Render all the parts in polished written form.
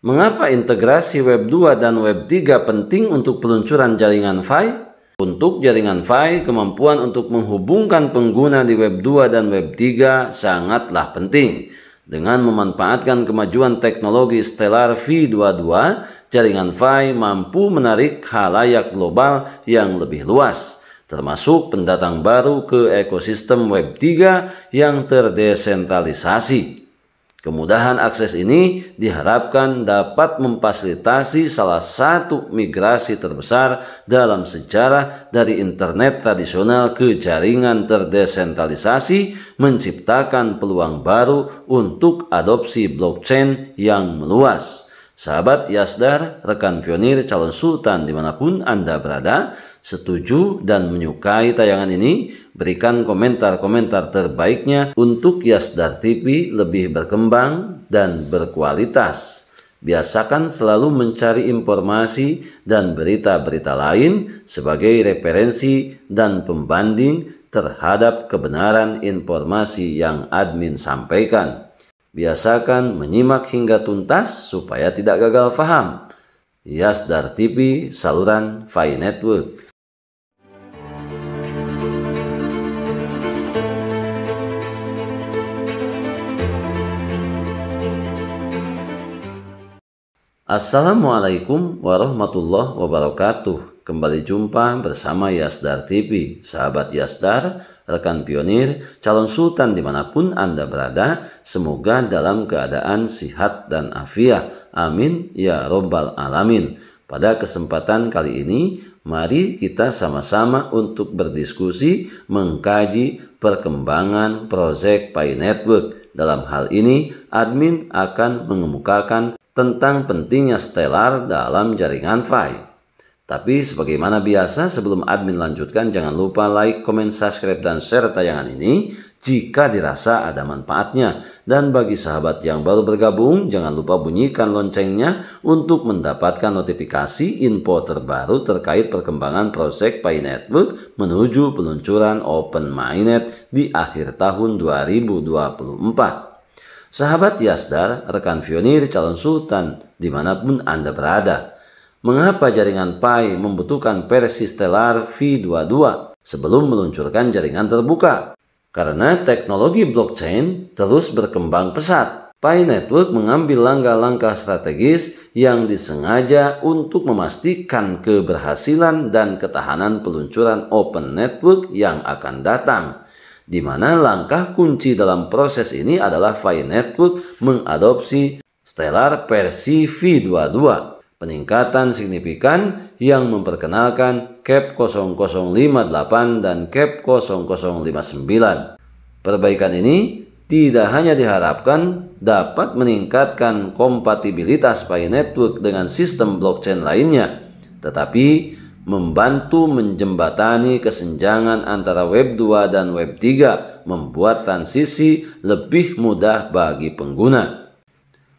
Mengapa integrasi Web 2 dan Web 3 penting untuk peluncuran jaringan Fi? Untuk jaringan Fi, kemampuan untuk menghubungkan pengguna di Web 2 dan Web 3 sangatlah penting. Dengan memanfaatkan kemajuan teknologi Stellar V22, jaringan Fi mampu menarik khalayak global yang lebih luas, termasuk pendatang baru ke ekosistem Web 3 yang terdesentralisasi. Kemudahan akses ini diharapkan dapat memfasilitasi salah satu migrasi terbesar dalam sejarah dari internet tradisional ke jaringan terdesentralisasi, menciptakan peluang baru untuk adopsi blockchain yang meluas. Sahabat Yasdar, rekan pionir calon sultan dimanapun Anda berada, setuju dan menyukai tayangan ini? Berikan komentar-komentar terbaiknya untuk Yasdar TV lebih berkembang dan berkualitas. Biasakan selalu mencari informasi dan berita-berita lain sebagai referensi dan pembanding terhadap kebenaran informasi yang admin sampaikan. Biasakan menyimak hingga tuntas supaya tidak gagal paham. Yasdar TV, saluran Fi Network. Assalamualaikum warahmatullahi wabarakatuh. Kembali jumpa bersama Yasdar TV. Sahabat Yasdar, rekan pionir, calon sultan dimanapun Anda berada, semoga dalam keadaan sihat dan afiat. Amin ya robbal alamin. Pada kesempatan kali ini, mari kita sama-sama untuk berdiskusi mengkaji perkembangan proyek Fi Network. Dalam hal ini, admin akan mengemukakan tentang pentingnya Stellar dalam jaringan Fi. Tapi sebagaimana biasa, sebelum admin lanjutkan, jangan lupa like, komen, subscribe, dan share tayangan ini jika dirasa ada manfaatnya. Dan bagi sahabat yang baru bergabung, jangan lupa bunyikan loncengnya untuk mendapatkan notifikasi info terbaru terkait perkembangan proyek Fi Network menuju peluncuran Open Mainnet di akhir tahun 2024. Sahabat Yasdar, rekan pionir calon sultan dimanapun Anda berada, mengapa jaringan Fi membutuhkan versi Stellar V22 sebelum meluncurkan jaringan terbuka? Karena teknologi blockchain terus berkembang pesat. Fi Network mengambil langkah-langkah strategis yang disengaja untuk memastikan keberhasilan dan ketahanan peluncuran Open Network yang akan datang, di mana langkah kunci dalam proses ini adalah Fi Network mengadopsi Stellar versi V22. Peningkatan signifikan yang memperkenalkan CAP 0058 dan CAP 0059. Perbaikan ini tidak hanya diharapkan dapat meningkatkan kompatibilitas Fi Network dengan sistem blockchain lainnya, tetapi membantu menjembatani kesenjangan antara Web 2 dan Web 3, membuat transisi lebih mudah bagi pengguna.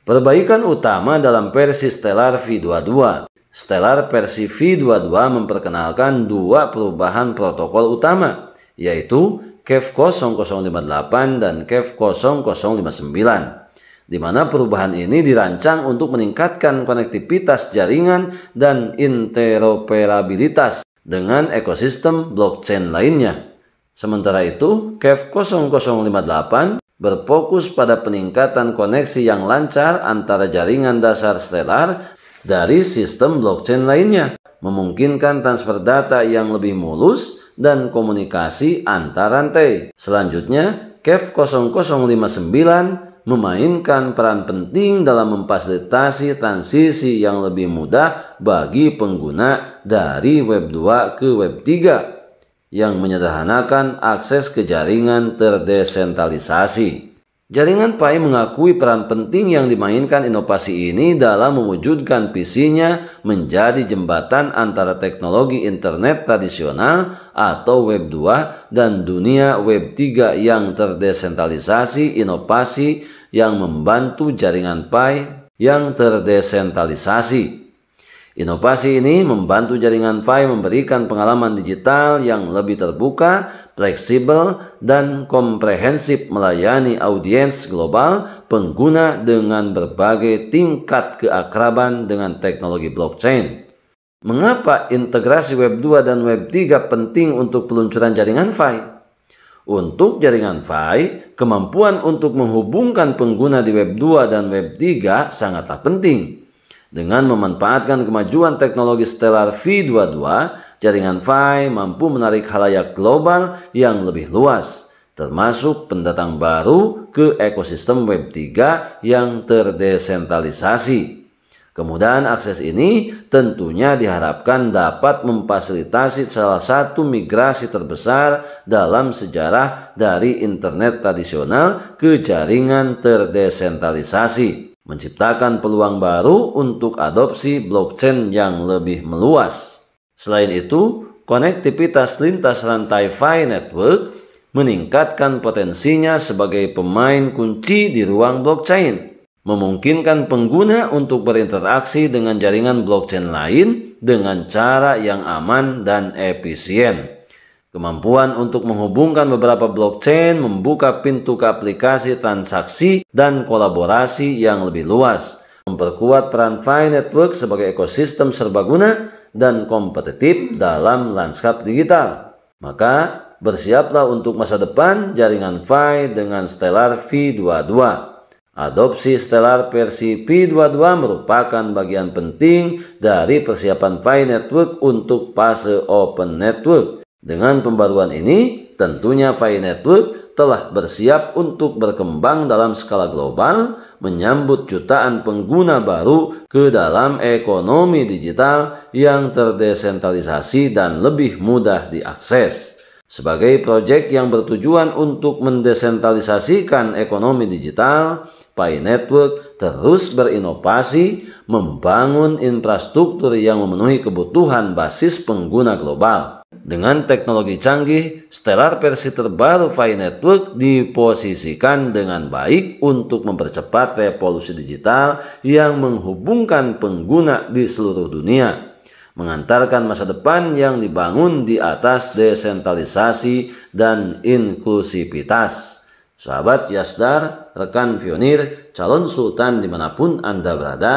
Perbaikan utama dalam versi Stellar V22. Stellar versi V22 memperkenalkan dua perubahan protokol utama, yaitu CAP 0058 dan CAP 0059. Di mana perubahan ini dirancang untuk meningkatkan konektivitas jaringan dan interoperabilitas dengan ekosistem blockchain lainnya. Sementara itu, CAP 0058 berfokus pada peningkatan koneksi yang lancar antara jaringan dasar Stellar dari sistem blockchain lainnya, memungkinkan transfer data yang lebih mulus dan komunikasi antar rantai. Selanjutnya, CAP 0059 memainkan peran penting dalam memfasilitasi transisi yang lebih mudah bagi pengguna dari Web 2 ke Web 3 yang menyederhanakan akses ke jaringan terdesentralisasi. Jaringan Fi mengakui peran penting yang dimainkan inovasi ini dalam mewujudkan visinya menjadi jembatan antara teknologi internet tradisional atau Web 2 dan dunia Web 3 yang terdesentralisasi, inovasi yang membantu jaringan Fi yang terdesentralisasi. Inovasi ini membantu jaringan Fi memberikan pengalaman digital yang lebih terbuka, fleksibel, dan komprehensif melayani audiens global pengguna dengan berbagai tingkat keakraban dengan teknologi blockchain. Mengapa integrasi Web 2 dan Web 3 penting untuk peluncuran jaringan Fi? Untuk jaringan Fi, kemampuan untuk menghubungkan pengguna di Web 2 dan Web 3 sangatlah penting. Dengan memanfaatkan kemajuan teknologi Stellar V22, jaringan Fi mampu menarik khalayak global yang lebih luas, termasuk pendatang baru ke ekosistem Web 3 yang terdesentralisasi. Kemudahan akses ini tentunya diharapkan dapat memfasilitasi salah satu migrasi terbesar dalam sejarah dari internet tradisional ke jaringan terdesentralisasi, menciptakan peluang baru untuk adopsi blockchain yang lebih meluas. Selain itu, konektivitas lintas rantai Fi Network meningkatkan potensinya sebagai pemain kunci di ruang blockchain, memungkinkan pengguna untuk berinteraksi dengan jaringan blockchain lain dengan cara yang aman dan efisien. Kemampuan untuk menghubungkan beberapa blockchain membuka pintu ke aplikasi transaksi dan kolaborasi yang lebih luas, memperkuat peran Fi Network sebagai ekosistem serbaguna dan kompetitif dalam lanskap digital. Maka bersiaplah untuk masa depan jaringan Fi dengan Stellar V22. Adopsi Stellar versi V22 merupakan bagian penting dari persiapan Fi Network untuk fase Open Network. Dengan pembaruan ini, tentunya Fi Network telah bersiap untuk berkembang dalam skala global, menyambut jutaan pengguna baru ke dalam ekonomi digital yang terdesentralisasi dan lebih mudah diakses. Sebagai proyek yang bertujuan untuk mendesentralisasikan ekonomi digital, Fi Network terus berinovasi, membangun infrastruktur yang memenuhi kebutuhan basis pengguna global. Dengan teknologi canggih, Stellar versi terbaru Fi Network diposisikan dengan baik untuk mempercepat revolusi digital yang menghubungkan pengguna di seluruh dunia, mengantarkan masa depan yang dibangun di atas desentralisasi dan inklusivitas. Sahabat Yasdar, rekan pionir, calon sultan dimanapun Anda berada,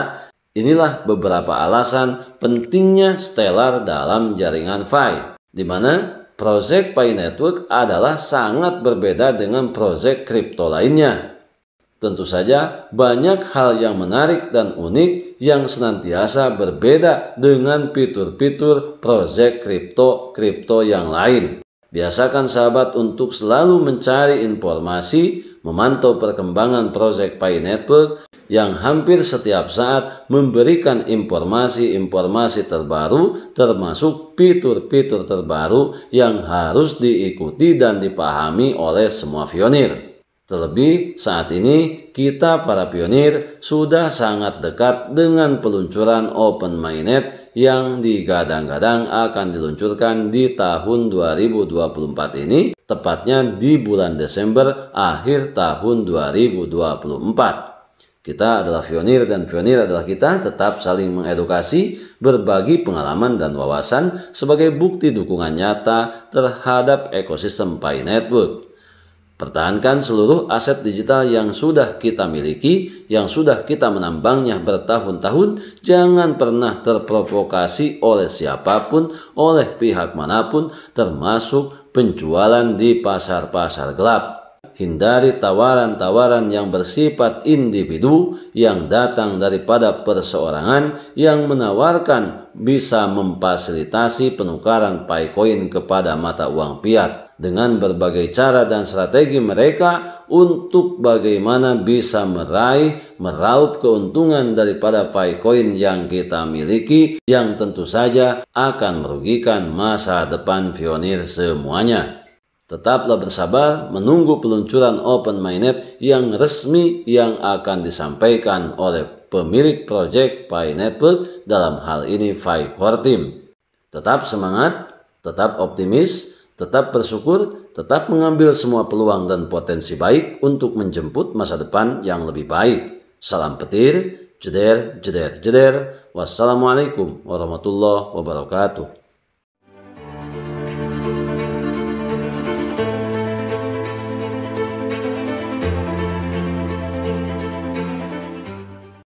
inilah beberapa alasan pentingnya Stellar dalam jaringan Fi, di mana proyek Fi Network adalah sangat berbeda dengan proyek kripto lainnya. Tentu saja banyak hal yang menarik dan unik yang senantiasa berbeda dengan fitur-fitur proyek kripto yang lain. Biasakan sahabat untuk selalu mencari informasi, memantau perkembangan proyek Fi Network yang hampir setiap saat memberikan informasi-informasi terbaru, termasuk fitur-fitur terbaru yang harus diikuti dan dipahami oleh semua pionir. Terlebih saat ini kita para pionir sudah sangat dekat dengan peluncuran Open Mainnet yang digadang-gadang akan diluncurkan di tahun 2024 ini, tepatnya di bulan Desember akhir tahun 2024. Kita adalah pionir dan pionir adalah kita tetap saling mengedukasi, berbagi pengalaman dan wawasan sebagai bukti dukungan nyata terhadap ekosistem Fi Network. Pertahankan seluruh aset digital yang sudah kita miliki, yang sudah kita menambangnya bertahun-tahun. Jangan pernah terprovokasi oleh siapapun, oleh pihak manapun, termasuk penjualan di pasar-pasar gelap. Hindari tawaran-tawaran yang bersifat individu yang datang daripada perseorangan yang menawarkan bisa memfasilitasi penukaran Ficoin kepada mata uang fiat. Dengan berbagai cara dan strategi mereka untuk bagaimana bisa meraup keuntungan daripada Ficoin yang kita miliki, yang tentu saja akan merugikan masa depan pionir semuanya. Tetaplah bersabar menunggu peluncuran Open Mainnet yang resmi yang akan disampaikan oleh pemilik proyek Fi Network, dalam hal ini Fi Core Team. Tetap semangat, tetap optimis, tetap bersyukur, tetap mengambil semua peluang dan potensi baik untuk menjemput masa depan yang lebih baik. Salam petir, Jeder, jeder, jeder. Wassalamualaikum warahmatullahi wabarakatuh.